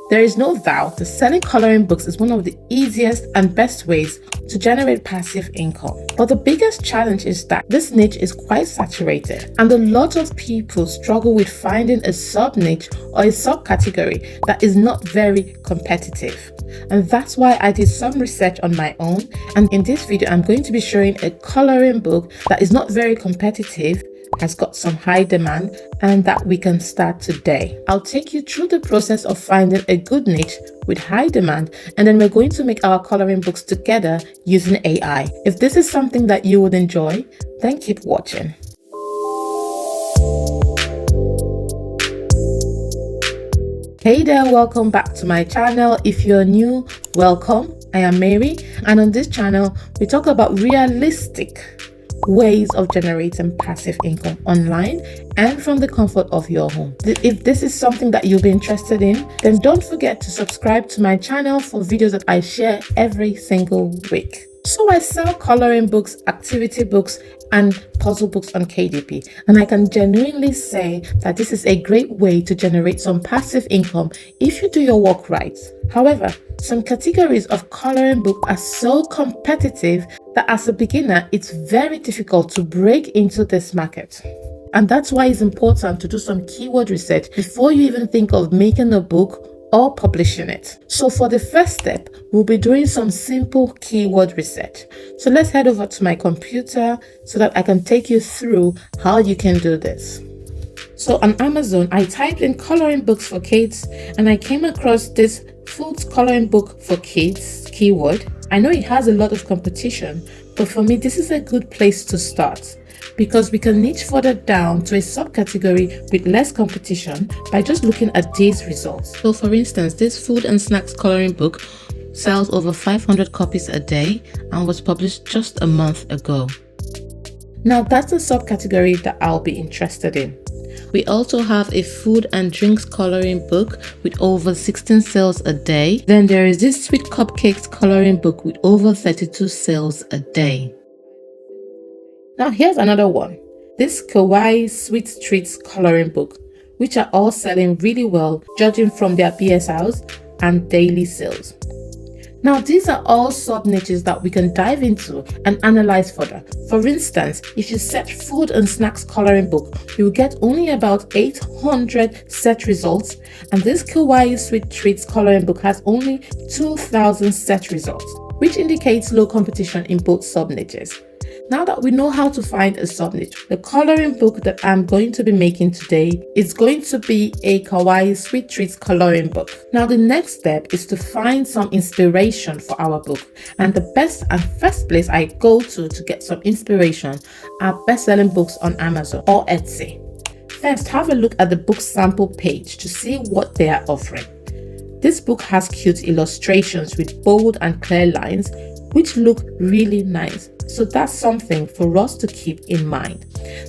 There is no doubt that selling coloring books is one of the easiest and best ways to generate passive income. But the biggest challenge is that this niche is quite saturated, and a lot of people struggle with finding a sub-niche or a subcategory that is not very competitive. And that's why I did some research on my own, and in this video I'm going to be showing a coloring book that is not very competitive, has got some high demand, and that we can start today. I'll take you through the process of finding a good niche with high demand, and then we're going to make our coloring books together using AI. If this is something that you would enjoy, then keep watching. Hey there, welcome back to my channel. If you're new, welcome. I am Mary, and on this channel we talk about realistic ways of generating passive income online and from the comfort of your home. If this is something that you'll be interested in, then don't forget to subscribe to my channel for videos that I share every single week. So I sell coloring books, activity books, and puzzle books on KDP, and I can genuinely say that this is a great way to generate some passive income if you do your work right. However, some categories of coloring book are so competitive that as a beginner, it's very difficult to break into this market. And that's why it's important to do some keyword research before you even think of making a book or publishing it. So for the first step, we'll be doing some simple keyword research. So let's head over to my computer so that I can take you through how you can do this. So on Amazon, I typed in coloring books for kids and I came across this food coloring book for kids keyword. I know it has a lot of competition, but for me, this is a good place to start, because we can niche further down to a subcategory with less competition by just looking at these results. So for instance, this food and snacks coloring book sells over 500 copies a day and was published just a month ago. Now that's a subcategory that I'll be interested in. We also have a food and drinks coloring book with over 16 sales a day. Then there is this sweet cupcakes coloring book with over 32 sales a day. Now here's another one, this Kawaii Sweet Treats coloring book, which are all selling really well judging from their BSRs and daily sales. Now these are all sub niches that we can dive into and analyze further. For instance, if you search food and snacks coloring book, you will get only about 800 search results, and this Kawaii Sweet Treats coloring book has only 2,000 search results, which indicates low competition in both sub niches. Now that we know how to find a sub-niche, the coloring book that I'm going to be making today is going to be a Kawaii Sweet Treats coloring book. Now the next step is to find some inspiration for our book, and the best and first place I go to get some inspiration are best-selling books on Amazon or Etsy. First, have a look at the book sample page to see what they are offering. This book has cute illustrations with bold and clear lines which look really nice. So that's something for us to keep in mind.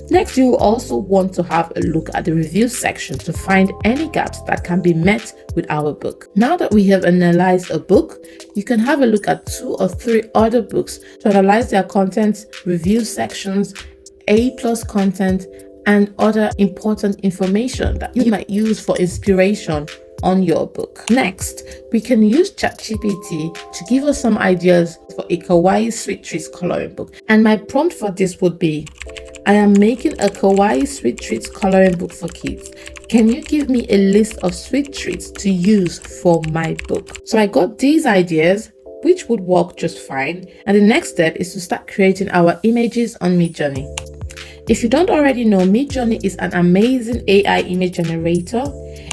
Next, you will also want to have a look at the review section to find any gaps that can be met with our book. Now that we have analyzed a book, you can have a look at 2 or 3 other books to analyze their content, review sections, A+ content, and other important information that you might use for inspiration on your book. Next, we can use ChatGPT to give us some ideas for a Kawaii Sweet Treats coloring book. And my prompt for this would be, I am making a Kawaii Sweet Treats coloring book for kids. Can you give me a list of sweet treats to use for my book? So I got these ideas, which would work just fine. And the next step is to start creating our images on Midjourney. If you don't already know, Midjourney is an amazing AI image generator.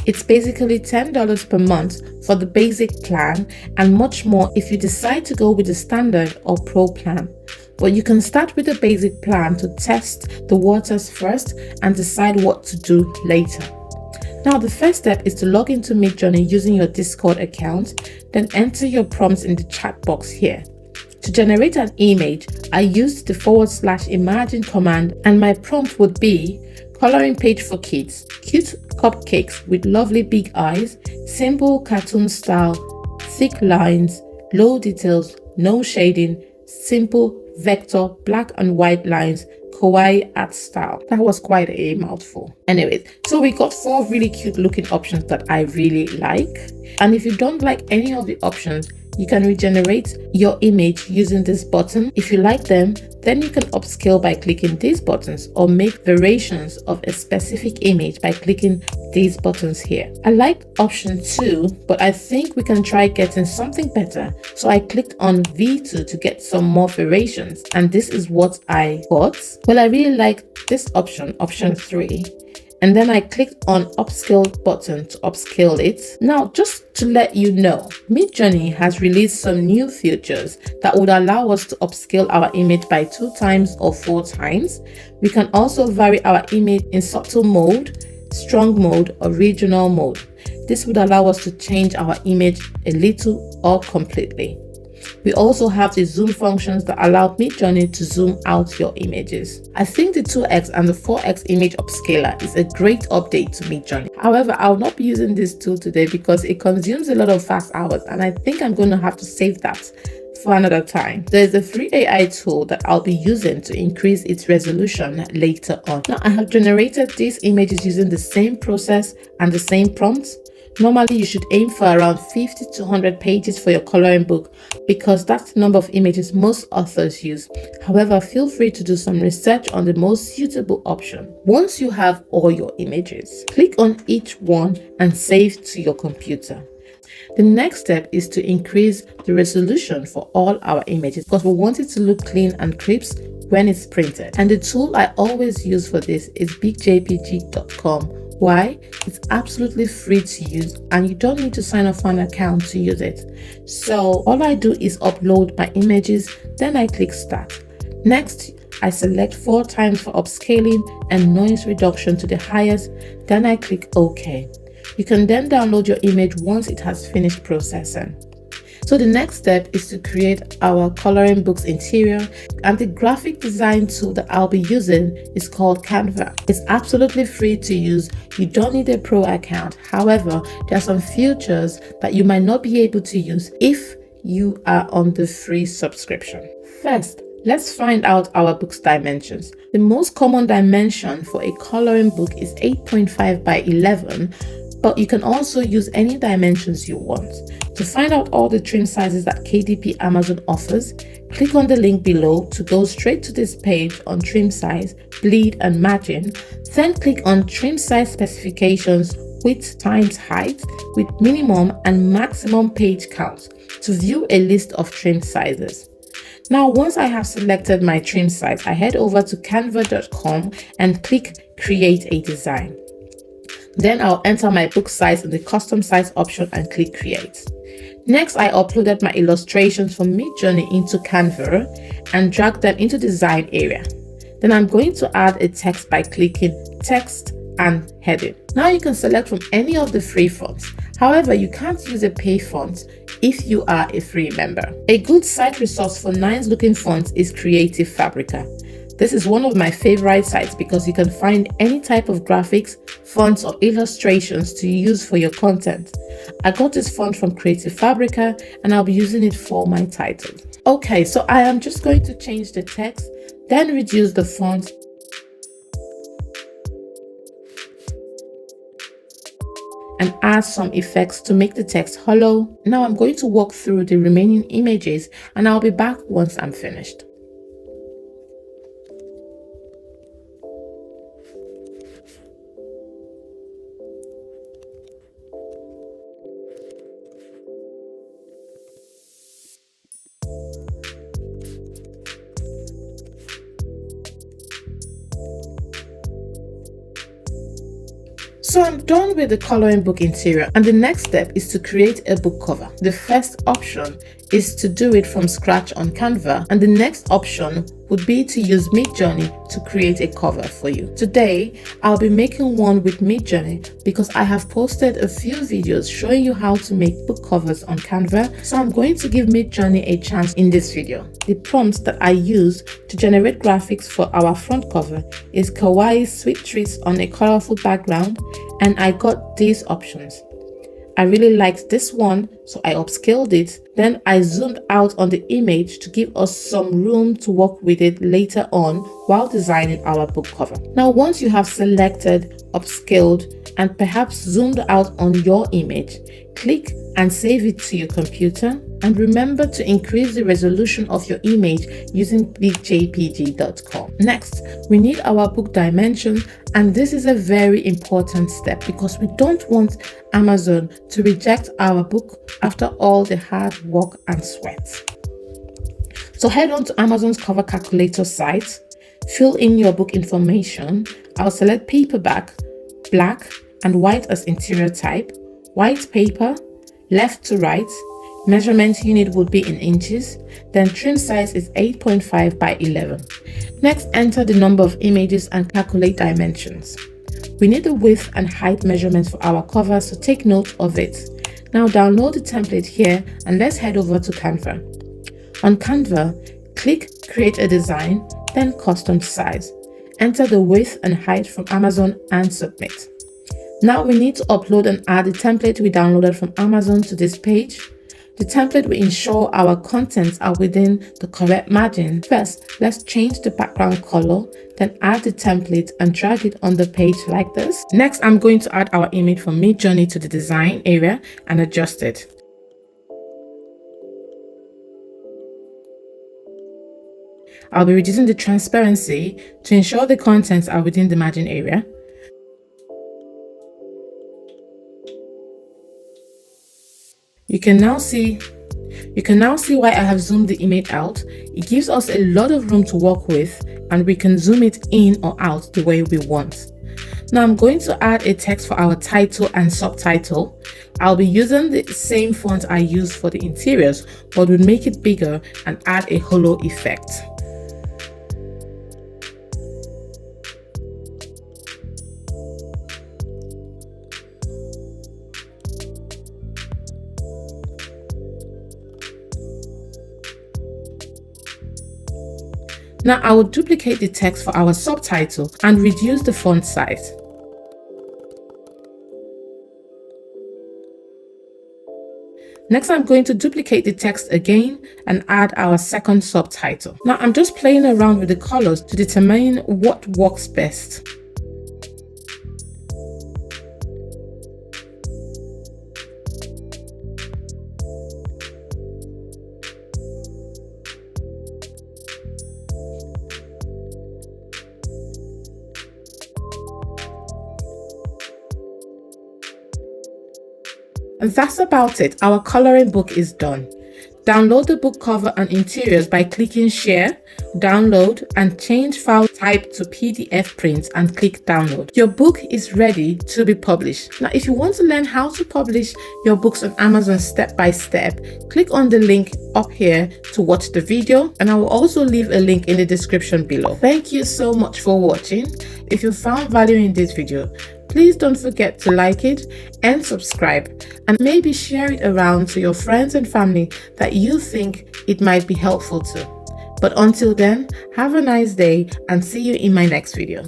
It's basically $10 per month for the basic plan and much more if you decide to go with the standard or pro plan. But you can start with the basic plan to test the waters first and decide what to do later. Now the first step is to log into Midjourney using your Discord account, then enter your prompts in the chat box here. To generate an image, I used the /imagine command, and my prompt would be coloring page for kids, cute cupcakes with lovely big eyes, simple cartoon style, thick lines, low details, no shading, simple vector, black and white lines, kawaii art style. That was quite a mouthful. Anyways, so we got 4 really cute looking options that I really like. And if you don't like any of the options, you can regenerate your image using this button. If you like them, then you can upscale by clicking these buttons, or make variations of a specific image by clicking these buttons here. I like option 2, but I think we can try getting something better. So I clicked on V2 to get some more variations, and this is what I got. Well, I really like this option, option 3. And then I clicked on upscale button to upscale it. Now, just to let you know, Midjourney has released some new features that would allow us to upscale our image by 2 times or 4 times. We can also vary our image in subtle mode, strong mode, or regional mode. This would allow us to change our image a little or completely. We also have the zoom functions that allow Midjourney to zoom out your images. I think the 2x and the 4x image upscaler is a great update to Midjourney. However, I will not be using this tool today because it consumes a lot of fast hours, and I think I'm going to have to save that for another time. There is a free AI tool that I'll be using to increase its resolution later on. Now, I have generated these images using the same process and the same prompts. Normally, you should aim for around 50 to 100 pages for your coloring book because that's the number of images most authors use. However, feel free to do some research on the most suitable option. Once you have all your images, click on each one and save to your computer. The next step is to increase the resolution for all our images because we want it to look clean and crisp when it's printed. And the tool I always use for this is bigjpg.com. Why? It's absolutely free to use and you don't need to sign up for an account to use it. So all I do is upload my images, then I click start. Next, I select 4 times for upscaling and noise reduction to the highest, then I click OK. You can then download your image once it has finished processing. So the next step is to create our coloring book's interior, and the graphic design tool that I'll be using is called Canva. It's absolutely free to use. You don't need a pro account. However, there are some features that you might not be able to use if you are on the free subscription. First, let's find out our book's dimensions. The most common dimension for a coloring book is 8.5 by 11, but you can also use any dimensions you want. To find out all the trim sizes that KDP Amazon offers, click on the link below to go straight to this page on trim size, bleed and margin. Then click on trim size specifications, width times height with minimum and maximum page count to view a list of trim sizes. Now, once I have selected my trim size, I head over to canva.com and click create a design. Then I'll enter my book size in the custom size option and click create. Next, I uploaded my illustrations from Midjourney into Canva and dragged them into design area. Then I'm going to add a text by clicking text and heading. Now you can select from any of the free fonts. However, you can't use a pay font if you are a free member. A good site resource for nice looking fonts is Creative Fabrica. This is one of my favorite sites because you can find any type of graphics, fonts, or illustrations to use for your content. I got this font from Creative Fabrica and I'll be using it for my title. Okay, so I am just going to change the text, then reduce the font, and add some effects to make the text hollow. Now I'm going to walk through the remaining images and I'll be back once I'm finished. So I'm done with the coloring book interior, and the next step is to create a book cover. The first option is to do it from scratch on Canva, and the next option would be to use Midjourney to create a cover for you. Today, I'll be making one with Midjourney because I have posted a few videos showing you how to make book covers on Canva, so I'm going to give Midjourney a chance in this video. The prompts that I use to generate graphics for our front cover is kawaii sweet treats on a colorful background, and I got these options. I really liked this one, so I upscaled it. Then I zoomed out on the image to give us some room to work with it later on while designing our book cover. Now, once you have selected, upscaled, and perhaps zoomed out on your image, click and save it to your computer. And remember to increase the resolution of your image using bigjpg.com. Next, we need our book dimension, and this is a very important step because we don't want Amazon to reject our book after all the hard work and sweat. So head on to Amazon's cover calculator site, fill in your book information. I'll select paperback, black and white as interior type, white paper, left to right. Measurement unit would be in inches, then trim size is 8.5 by 11. Next, enter the number of images and calculate dimensions. We need the width and height measurements for our cover, so take note of it. Now download the template here and let's head over to Canva. On Canva, click Create a Design, then Custom Size. Enter the width and height from Amazon and submit. Now we need to upload and add the template we downloaded from Amazon to this page. The template will ensure our contents are within the correct margin. First, let's change the background color, then add the template and drag it on the page like this. Next, I'm going to add our image from Midjourney to the design area and adjust it. I'll be reducing the transparency to ensure the contents are within the margin area. You can now see why I have zoomed the image out. It gives us a lot of room to work with, and we can zoom it in or out the way we want. Now I'm going to add a text for our title and subtitle. I'll be using the same font I used for the interiors, but we'll make it bigger and add a halo effect. Now I will duplicate the text for our subtitle and reduce the font size. Next, I'm going to duplicate the text again and add our second subtitle. Now I'm just playing around with the colors to determine what works best. And that's about it. Our coloring book is done. Download the book cover and interiors by clicking Share, Download, and change file type to PDF print and click Download. Your book is ready to be published. Now, if you want to learn how to publish your books on Amazon step by step, click on the link up here to watch the video, and I will also leave a link in the description below. Thank you so much for watching. If you found value in this video, please don't forget to like it and subscribe, and maybe share it around to your friends and family that you think it might be helpful to. But until then, have a nice day and see you in my next video.